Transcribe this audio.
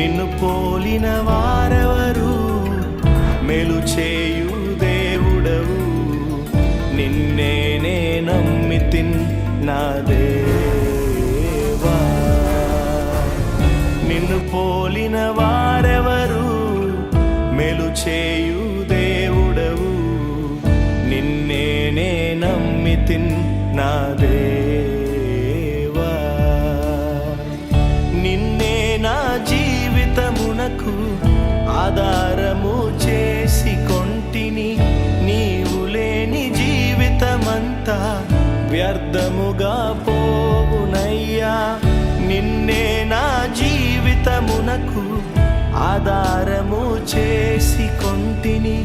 నిన్ను పోలిన వారెవరు? మేలు చేయు దేవుడవు, నిన్నే నమ్మితిన్ నా దేవా. నిన్ను పోలిన వారెవరు? మేలు చేయు దేవుడవు, నిన్నే నమ్మితిన్ నా దేవా. నిన్నే నా జీవితమునకు ఆధారము చేసి కొంటిని, నీవు లేని జీవితమంతా వ్యర్థముగా పోవునయ్యా. నిన్నే నా జీవితమునకు ఆధారము చేసి కొంటిని,